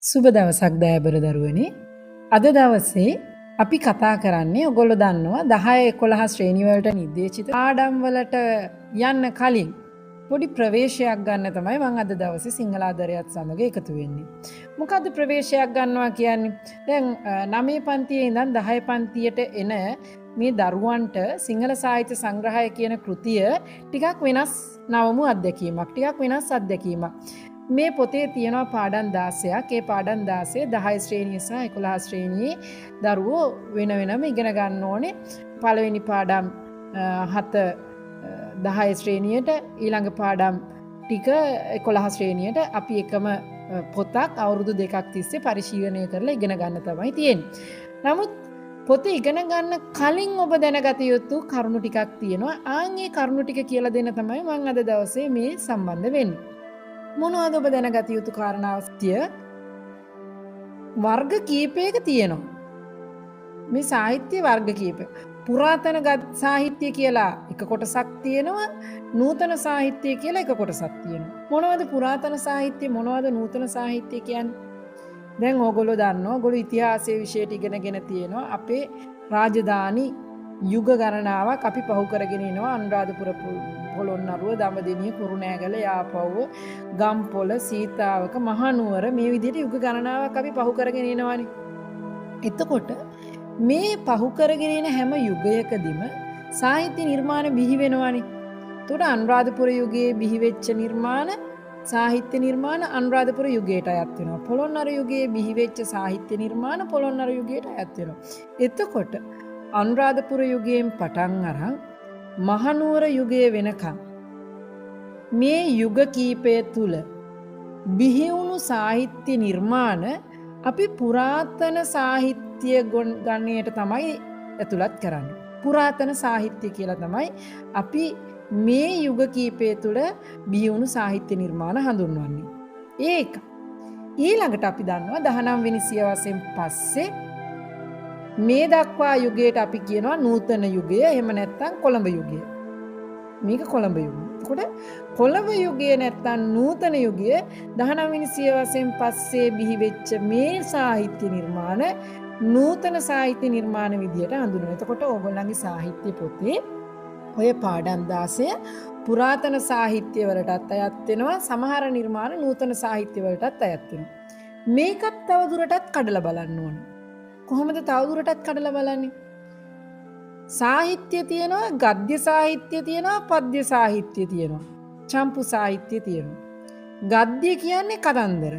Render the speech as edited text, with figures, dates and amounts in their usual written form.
සුබ දවසක් දයාබර දරුවනේ. අද දවසේ අපි කතා කරන්නේ ඔයගොල්ලෝ දන්නවා 10 11 ශ්‍රේණි වලට නිර්දේශිත පාඩම් වලට යන්න කලින් පොඩි ප්‍රවේශයක් ගන්න තමයි මම අද දවසේ සිංහල ආදරයත් සමග එකතු වෙන්නේ. මොකද්ද ප්‍රවේශයක් ගන්නවා කියන්නේ? දැන් 9 පන්තියේ ඉඳන් 10 පන්තියට එන මේ දරුවන්ට සිංහල සාහිත්‍ය සංග්‍රහය කියන කෘතිය ටිකක් වෙනස් නවමු අත්දැකීමක්. ටිකක් වෙනස් අත්දැකීමක්. මේ පොතේ තියෙනවා පාඩම් 16ක්. ඒ පාඩම් 16 10 ශ්‍රේණිය සහ 11 ශ්‍රේණියේ දරුවෝ වෙන වෙනම ඉගෙන ගන්න ඕනේ. පළවෙනි පාඩම් 7 10 ශ්‍රේණියට, ඊළඟ පාඩම් ටික 11 ශ්‍රේණියට අපි එකම පොතක් අවුරුදු 2ක් තිස්සේ පරිශීලනය කරලා ඉගෙන ගන්න තමයි තියෙන්නේ. නමුත් පොත ඉගෙන ගන්න කලින් ඔබ දැනගත යුතු කරුණු ටිකක් තියෙනවා. ඒ කරුණු ටික කියලා දෙන්න තමයි මම අද දවසේ මේ සම්බන්ධ වෙන්නේ. මොනවද ඔබ දැනගත යුතු කාරණාවස්තිය? වර්ග කීපයක තියෙනවා. මේ සාහිත්‍ය වර්ග කීපය. පුරාතන සාහිත්‍ය කියලා එක කොටසක් තියෙනවා. නූතන සාහිත්‍ය කියලා එක කොටසක් තියෙනවා. මොනවද පුරාතන සාහිත්‍ය, මොනවද නූතන සාහිත්‍ය කියන්නේ? දැන් ඕගොල්ලෝ දන්නවා. ඕගොල්ලෝ ඉතිහාසයේ විෂයට ඉගෙනගෙන තියෙනවා. අපේ රාජධානි යුග ගණනාවක් අපි පහු කරගෙන ඉනවා. අනුරාධපුර පොළොන්නරුව, දඹදෙණිය, කුරුණෑගල, යාපව්ව, ගම්පොළ, සීතාවක, මහනුවර මේ විදිහට යුග ගණනාවක් අපි පහු කරගෙන එනවානේ. එතකොට මේ පහු කරගෙන එන හැම යුගයකදීම සාහිත්‍ය නිර්මාණ බිහි වෙනවානේ. එතකොට අනුරාධපුර යුගයේ බිහි වෙච්ච නිර්මාණ, සාහිත්‍ය නිර්මාණ අනුරාධපුර යුගයට අයත් වෙනවා. පොළොන්නරු යුගයේ බිහි වෙච්ච සාහිත්‍ය නිර්මාණ පොළොන්නරු යුගයට අයත් වෙනවා. එතකොට අනුරාධපුර යුගයෙන් පටන් අරන් මහනුවර යුගයේ වෙනකම් මේ යුග කීපය තුල බිහි වුණු සාහිත්‍ය නිර්මාණ අපි පුරාතන සාහිත්‍ය ගණයට තමයි ඇතුළත් කරන්නේ. පුරාතන සාහිත්‍ය කියලා තමයි අපි මේ යුග කීපය තුල බිහි වුණු සාහිත්‍ය නිර්මාණ හඳුන්වන්නේ. ඒක ඊළඟට අපි දන්නවා 19 වෙනි සියවසෙන් පස්සේ මේ දක්වා යුගයට අපි කියනවා නූතන යුගය. එහෙම නැත්නම් කොළඹ යුගය. මේක කොළඹ යුගය. එතකොට කොළඹ යුගය නැත්නම් නූතන යුගය 19 වෙනි සියවසෙන් පස්සේ බිහි වෙච්ච මේ සාහිත්‍ය නිර්මාණ නූතන සාහිත්‍ය නිර්මාණ විදියට හඳුන්වනවා. එතකොට ඕගොල්ලන්ගේ සාහිත්‍ය පොතේ ඔය පාඩම් 16 පුරාතන සාහිත්‍ය වලටත් අයත් වෙනවා. සමහර නිර්මාණ නූතන සාහිත්‍ය වලටත් අයත් වෙනවා. මේකත් තව දුරටත් කඩලා බලන්න ඕනේ. කොහොමද තවදුරටත් කඩලා බලන්නේ? සාහිත්‍ය තියෙනවා, ගද්‍ය සාහිත්‍ය තියෙනවා, පද්‍ය සාහිත්‍ය තියෙනවා, චම්පු සාහිත්‍ය තියෙනවා. ගද්‍ය කියන්නේ කතන්දර.